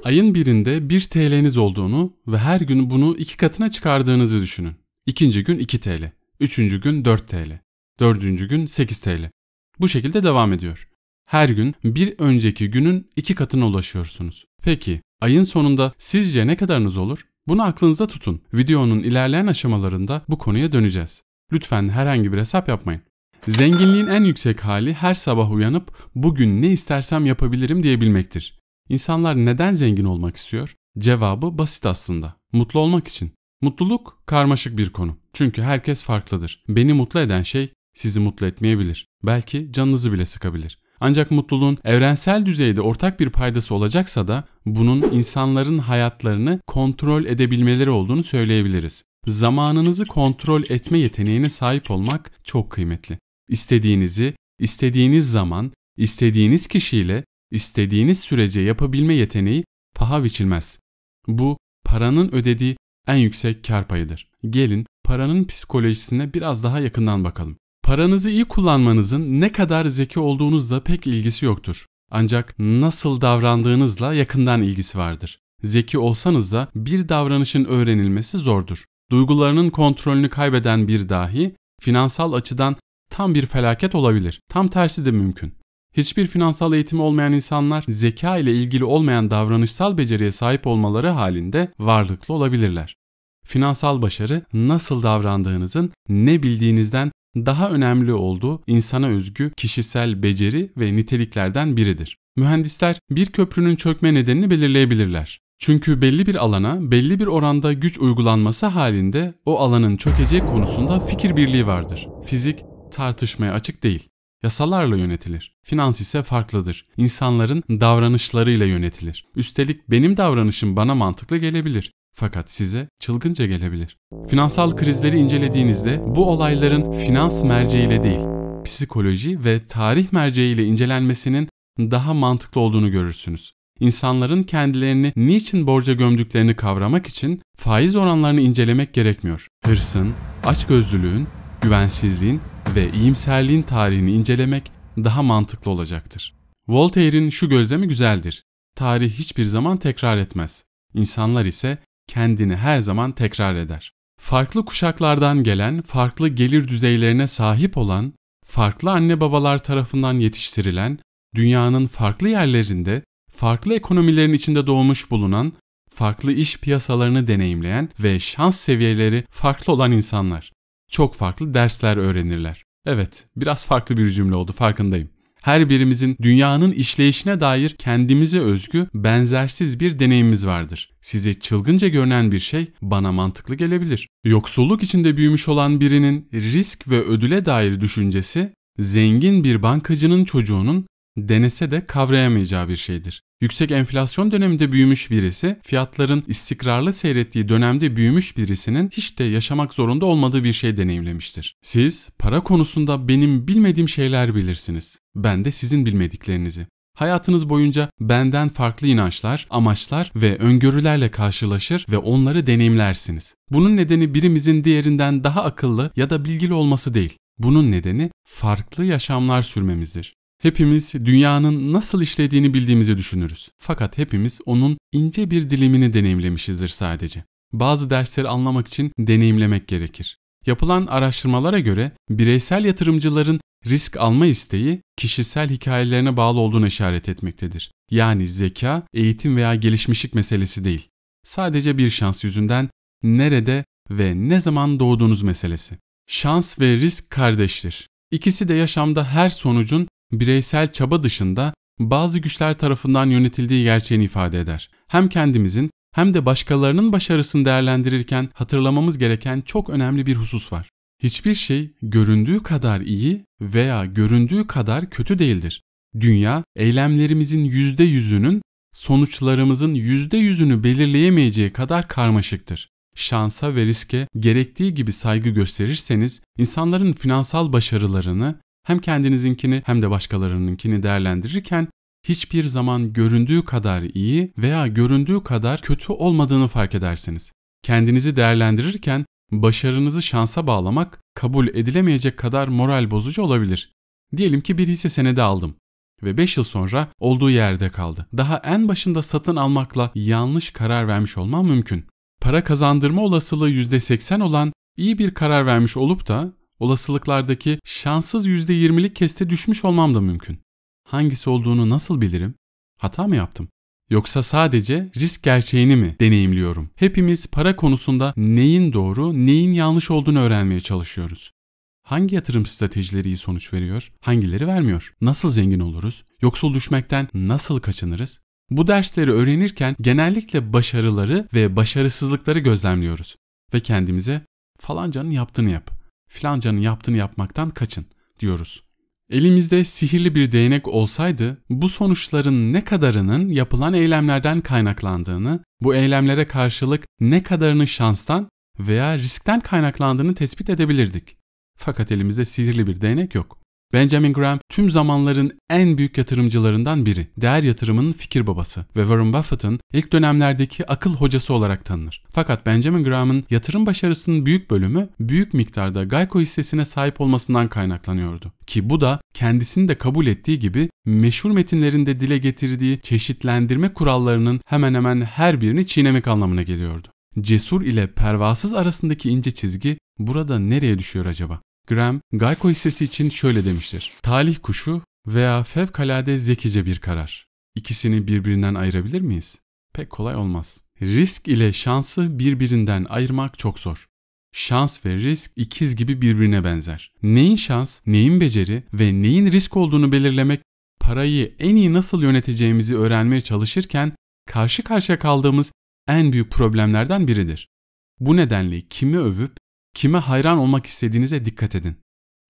Ayın birinde 1 TL'niz olduğunu ve her gün bunu 2 katına çıkardığınızı düşünün. İkinci gün 2 TL, üçüncü gün 4 TL, dördüncü gün 8 TL. Bu şekilde devam ediyor. Her gün bir önceki günün 2 katına ulaşıyorsunuz. Peki ayın sonunda sizce ne kadarınız olur? Bunu aklınıza tutun. Videonun ilerleyen aşamalarında bu konuya döneceğiz. Lütfen herhangi bir hesap yapmayın. Zenginliğin en yüksek hali her sabah uyanıp bugün ne istersem yapabilirim diyebilmektir. İnsanlar neden zengin olmak istiyor? Cevabı basit aslında. Mutlu olmak için. Mutluluk karmaşık bir konu. Çünkü herkes farklıdır. Beni mutlu eden şey sizi mutlu etmeyebilir. Belki canınızı bile sıkabilir. Ancak mutluluğun evrensel düzeyde ortak bir paydası olacaksa da bunun insanların hayatlarını kontrol edebilmeleri olduğunu söyleyebiliriz. Zamanınızı kontrol etme yeteneğine sahip olmak çok kıymetli. İstediğinizi, istediğiniz zaman, istediğiniz kişiyle, istediğiniz sürece yapabilme yeteneği paha biçilmez. Bu paranın ödediği en yüksek kar payıdır. Gelin paranın psikolojisine biraz daha yakından bakalım. Paranızı iyi kullanmanızın ne kadar zeki olduğunuzla pek ilgisi yoktur. Ancak nasıl davrandığınızla yakından ilgisi vardır. Zeki olsanız da bir davranışın öğrenilmesi zordur. Duygularının kontrolünü kaybeden bir dahi finansal açıdan tam bir felaket olabilir. Tam tersi de mümkün. Hiçbir finansal eğitimi olmayan insanlar zeka ile ilgili olmayan davranışsal beceriye sahip olmaları halinde varlıklı olabilirler. Finansal başarı nasıl davrandığınızın ne bildiğinizden daha önemli olduğu insana özgü kişisel beceri ve niteliklerden biridir. Mühendisler bir köprünün çökme nedenini belirleyebilirler. Çünkü belli bir alana belli bir oranda güç uygulanması halinde o alanın çökeceği konusunda fikir birliği vardır. Fizik tartışmaya açık değil. Yasalarla yönetilir. Finans ise farklıdır. İnsanların davranışlarıyla yönetilir. Üstelik benim davranışım bana mantıklı gelebilir. Fakat size çılgınca gelebilir. Finansal krizleri incelediğinizde bu olayların finans merceğiyle değil, psikoloji ve tarih merceğiyle incelenmesinin daha mantıklı olduğunu görürsünüz. İnsanların kendilerini niçin borca gömdüklerini kavramak için faiz oranlarını incelemek gerekmiyor. Hırsın, açgözlülüğün, güvensizliğin ve iyimserliğin tarihini incelemek daha mantıklı olacaktır. Voltaire'in şu gözlemi güzeldir. Tarih hiçbir zaman tekrar etmez. İnsanlar ise kendini her zaman tekrar eder. Farklı kuşaklardan gelen, farklı gelir düzeylerine sahip olan, farklı anne babalar tarafından yetiştirilen, dünyanın farklı yerlerinde, farklı ekonomilerin içinde doğmuş bulunan, farklı iş piyasalarını deneyimleyen ve şans seviyeleri farklı olan insanlar. Çok farklı dersler öğrenirler. Evet, biraz farklı bir cümle oldu, farkındayım. Her birimizin dünyanın işleyişine dair kendimize özgü, benzersiz bir deneyimimiz vardır. Size çılgınca görünen bir şey bana mantıklı gelebilir. Yoksulluk içinde büyümüş olan birinin risk ve ödüle dair düşüncesi, zengin bir bankacının çocuğunun denese de kavrayamayacağı bir şeydir. Yüksek enflasyon döneminde büyümüş birisi, fiyatların istikrarlı seyrettiği dönemde büyümüş birisinin hiç de yaşamak zorunda olmadığı bir şey deneyimlemiştir. Siz para konusunda benim bilmediğim şeyler bilirsiniz. Ben de sizin bilmediklerinizi. Hayatınız boyunca benden farklı inançlar, amaçlar ve öngörülerle karşılaşır ve onları deneyimlersiniz. Bunun nedeni birimizin diğerinden daha akıllı ya da bilgili olması değil. Bunun nedeni farklı yaşamlar sürmemizdir. Hepimiz dünyanın nasıl işlediğini bildiğimizi düşünürüz. Fakat hepimiz onun ince bir dilimini deneyimlemişizdir sadece. Bazı dersleri anlamak için deneyimlemek gerekir. Yapılan araştırmalara göre bireysel yatırımcıların risk alma isteği kişisel hikayelerine bağlı olduğunu işaret etmektedir. Yani zeka, eğitim veya gelişmişlik meselesi değil. Sadece bir şans yüzünden nerede ve ne zaman doğduğunuz meselesi. Şans ve risk kardeştir. İkisi de yaşamda her sonucun bireysel çaba dışında bazı güçler tarafından yönetildiği gerçeğini ifade eder. Hem kendimizin hem de başkalarının başarısını değerlendirirken hatırlamamız gereken çok önemli bir husus var. Hiçbir şey göründüğü kadar iyi veya göründüğü kadar kötü değildir. Dünya, eylemlerimizin %100'ünün, sonuçlarımızın %100'ünü belirleyemeyeceği kadar karmaşıktır. Şansa ve riske gerektiği gibi saygı gösterirseniz, insanların finansal başarılarını hem kendinizinkini hem de başkalarınınkini değerlendirirken hiçbir zaman göründüğü kadar iyi veya göründüğü kadar kötü olmadığını fark edersiniz. Kendinizi değerlendirirken başarınızı şansa bağlamak kabul edilemeyecek kadar moral bozucu olabilir. Diyelim ki bir hisse senedi aldım. ve 5 yıl sonra olduğu yerde kaldı. Daha en başında satın almakla yanlış karar vermiş olmam mümkün. Para kazandırma olasılığı %80 olan iyi bir karar vermiş olup da olasılıklardaki şanssız %20'lik keste düşmüş olmam da mümkün. Hangisi olduğunu nasıl bilirim? Hata mı yaptım? Yoksa sadece risk gerçeğini mi deneyimliyorum? Hepimiz para konusunda neyin doğru, neyin yanlış olduğunu öğrenmeye çalışıyoruz. Hangi yatırım stratejileri iyi sonuç veriyor, hangileri vermiyor? Nasıl zengin oluruz? Yoksul düşmekten nasıl kaçınırız? Bu dersleri öğrenirken genellikle başarıları ve başarısızlıkları gözlemliyoruz. Ve kendimize falancanın yaptığını yap, filancanın yaptığını yapmaktan kaçın diyoruz. Elimizde sihirli bir değnek olsaydı bu sonuçların ne kadarının yapılan eylemlerden kaynaklandığını, bu eylemlere karşılık ne kadarının şanstan veya riskten kaynaklandığını tespit edebilirdik. Fakat elimizde sihirli bir değnek yok. Benjamin Graham tüm zamanların en büyük yatırımcılarından biri, değer yatırımının fikir babası ve Warren Buffett'ın ilk dönemlerdeki akıl hocası olarak tanınır. Fakat Benjamin Graham'ın yatırım başarısının büyük bölümü büyük miktarda Geico hissesine sahip olmasından kaynaklanıyordu. Ki bu da kendisini de kabul ettiği gibi meşhur metinlerinde dile getirdiği çeşitlendirme kurallarının hemen hemen her birini çiğnemek anlamına geliyordu. Cesur ile pervasız arasındaki ince çizgi burada nereye düşüyor acaba? Graham, Geico hissesi için şöyle demiştir. Talih kuşu veya fevkalade zekice bir karar. İkisini birbirinden ayırabilir miyiz? Pek kolay olmaz. Risk ile şansı birbirinden ayırmak çok zor. Şans ve risk ikiz gibi birbirine benzer. Neyin şans, neyin beceri ve neyin risk olduğunu belirlemek, parayı en iyi nasıl yöneteceğimizi öğrenmeye çalışırken karşı karşıya kaldığımız en büyük problemlerden biridir. Bu nedenle kimi övüp kime hayran olmak istediğinize dikkat edin.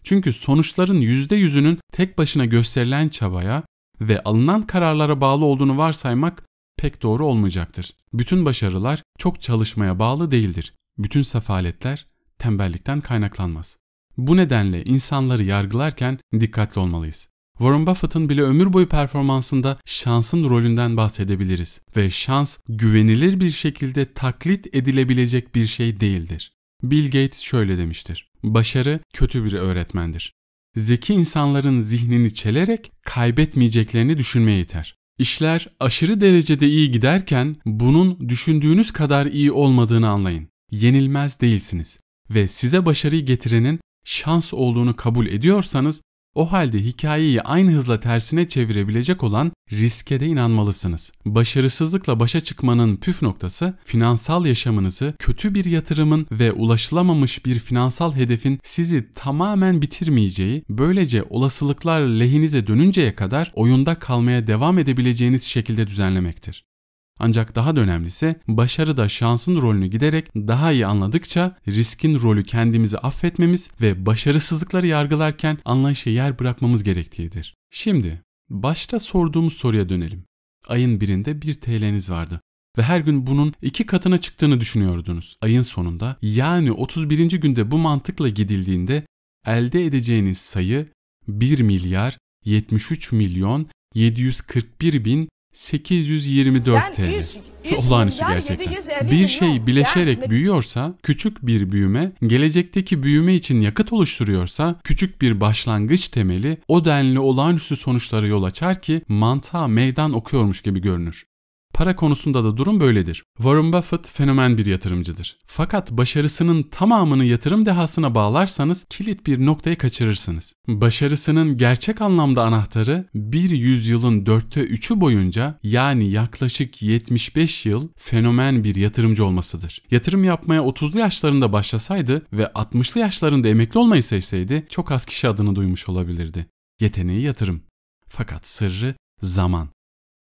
Çünkü sonuçların %100'ünün tek başına gösterilen çabaya ve alınan kararlara bağlı olduğunu varsaymak pek doğru olmayacaktır. Bütün başarılar çok çalışmaya bağlı değildir. Bütün sefaletler tembellikten kaynaklanmaz. Bu nedenle insanları yargılarken dikkatli olmalıyız. Warren Buffett'ın bile ömür boyu performansında şansın rolünden bahsedebiliriz ve şans güvenilir bir şekilde taklit edilebilecek bir şey değildir. Bill Gates şöyle demiştir. Başarı kötü bir öğretmendir. Zeki insanların zihnini çelerek kaybetmeyeceklerini düşünmeye yeter. İşler aşırı derecede iyi giderken bunun düşündüğünüz kadar iyi olmadığını anlayın. Yenilmez değilsiniz ve size başarıyı getirenin şans olduğunu kabul ediyorsanız o halde hikayeyi aynı hızla tersine çevirebilecek olan riske de inanmalısınız. Başarısızlıkla başa çıkmanın püf noktası finansal yaşamınızı kötü bir yatırımın ve ulaşılamamış bir finansal hedefin sizi tamamen bitirmeyeceği, böylece olasılıklar lehinize dönünceye kadar oyunda kalmaya devam edebileceğiniz şekilde düzenlemektir. Ancak daha da önemlisi başarıda şansın rolünü giderek daha iyi anladıkça riskin rolü kendimizi affetmemiz ve başarısızlıkları yargılarken anlayışa yer bırakmamız gerektiğidir. Şimdi başta sorduğumuz soruya dönelim. Ayın birinde 1 TL'niz vardı ve her gün bunun 2 katına çıktığını düşünüyordunuz. Ayın sonunda yani 31. günde bu mantıkla gidildiğinde elde edeceğiniz sayı 1 milyar 73 milyon 741 bin 824 TL. Olağanüstü gerçekten. Bir şey bileşerek büyüyorsa, küçük bir büyüme, gelecekteki büyüme için yakıt oluşturuyorsa, küçük bir başlangıç temeli o denli olağanüstü sonuçlara yol açar ki mantığa meydan okuyormuş gibi görünür. Para konusunda da durum böyledir. Warren Buffett fenomen bir yatırımcıdır. Fakat başarısının tamamını yatırım dehasına bağlarsanız kilit bir noktayı kaçırırsınız. Başarısının gerçek anlamda anahtarı bir yüzyılın 3/4 boyunca yani yaklaşık 75 yıl fenomen bir yatırımcı olmasıdır. Yatırım yapmaya 30'lu yaşlarında başlasaydı ve 60'lı yaşlarında emekli olmayı seçseydi çok az kişi adını duymuş olabilirdi. Yeteneği yatırım. Fakat sırrı zaman.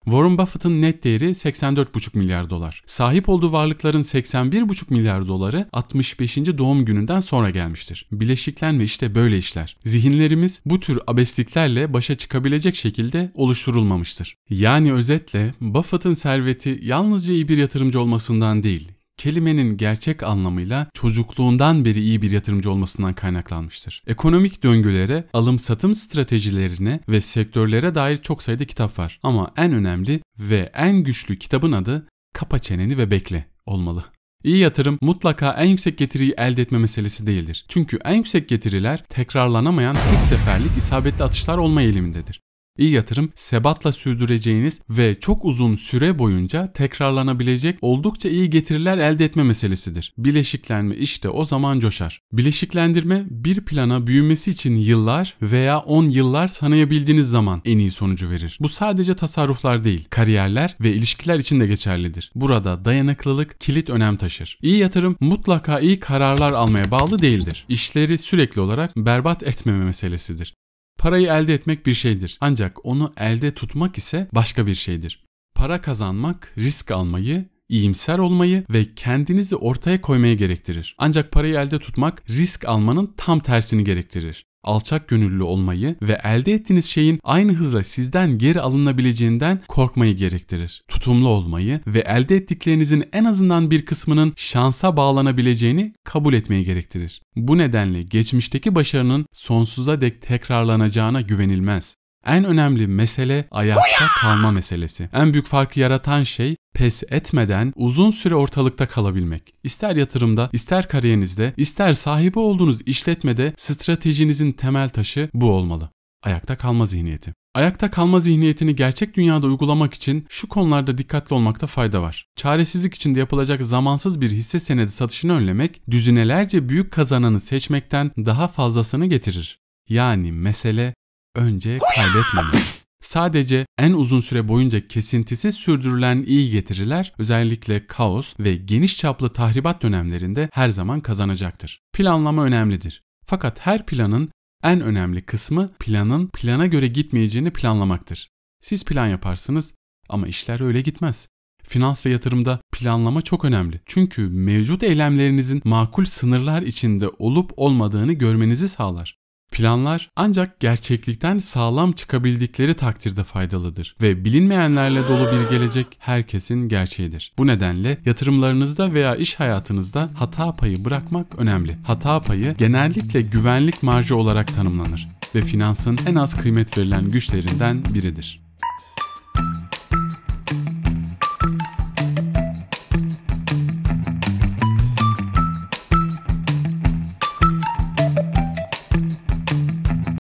Warren Buffett'ın net değeri 84,5 milyar dolar. Sahip olduğu varlıkların 81,5 milyar doları 65. doğum gününden sonra gelmiştir. Bileşiklenme işte böyle işler. Zihinlerimiz bu tür abesliklerle başa çıkabilecek şekilde oluşturulmamıştır. Yani özetle Buffett'ın serveti yalnızca iyi bir yatırımcı olmasından değil, kelimenin gerçek anlamıyla çocukluğundan beri iyi bir yatırımcı olmasından kaynaklanmıştır. Ekonomik döngülere, alım-satım stratejilerine ve sektörlere dair çok sayıda kitap var. Ama en önemli ve en güçlü kitabın adı "Kapa çeneni ve bekle" olmalı. İyi yatırım mutlaka en yüksek getiriyi elde etme meselesi değildir. Çünkü en yüksek getiriler tekrarlanamayan tek seferlik isabetli atışlar olma eğilimindedir. İyi yatırım, sebatla sürdüreceğiniz ve çok uzun süre boyunca tekrarlanabilecek oldukça iyi getiriler elde etme meselesidir. Bileşiklenme işte o zaman coşar. Bileşiklendirme bir plana büyümesi için yıllar veya 10 yıllar tanıyabildiğiniz zaman en iyi sonucu verir. Bu sadece tasarruflar değil, kariyerler ve ilişkiler için de geçerlidir. Burada dayanıklılık kilit önem taşır. İyi yatırım mutlaka iyi kararlar almaya bağlı değildir. İşleri sürekli olarak berbat etmeme meselesidir. Parayı elde etmek bir şeydir. Ancak onu elde tutmak ise başka bir şeydir. Para kazanmak, risk almayı, iyimser olmayı ve kendinizi ortaya koymayı gerektirir. Ancak parayı elde tutmak, risk almanın tam tersini gerektirir. Alçak gönüllü olmayı ve elde ettiğiniz şeyin aynı hızla sizden geri alınabileceğinden korkmayı gerektirir. Tutumlu olmayı ve elde ettiklerinizin en azından bir kısmının şansa bağlanabileceğini kabul etmeyi gerektirir. Bu nedenle geçmişteki başarının sonsuza dek tekrarlanacağına güvenilmez. En önemli mesele ayakta kalma meselesi. En büyük farkı yaratan şey pes etmeden uzun süre ortalıkta kalabilmek. İster yatırımda, ister kariyerinizde, ister sahibi olduğunuz işletmede stratejinizin temel taşı bu olmalı. Ayakta kalma zihniyeti. Ayakta kalma zihniyetini gerçek dünyada uygulamak için şu konularda dikkatli olmakta fayda var. Çaresizlik içinde yapılacak zamansız bir hisse senedi satışını önlemek, düzinelerce büyük kazananı seçmekten daha fazlasını getirir. Yani mesele önce kaybetmemek. Sadece en uzun süre boyunca kesintisiz sürdürülen iyi getiriler özellikle kaos ve geniş çaplı tahribat dönemlerinde her zaman kazanacaktır. Planlama önemlidir. Fakat her planın en önemli kısmı planın plana göre gitmeyeceğini planlamaktır. Siz plan yaparsınız ama işler öyle gitmez. Finans ve yatırımda planlama çok önemli. Çünkü mevcut eylemlerinizin makul sınırlar içinde olup olmadığını görmenizi sağlar. Planlar ancak gerçeklikten sağlam çıkabildikleri takdirde faydalıdır ve bilinmeyenlerle dolu bir gelecek herkesin gerçeğidir. Bu nedenle yatırımlarınızda veya iş hayatınızda hata payı bırakmak önemli. Hata payı genellikle güvenlik marjı olarak tanımlanır ve finansın en az kıymet verilen güçlerinden biridir.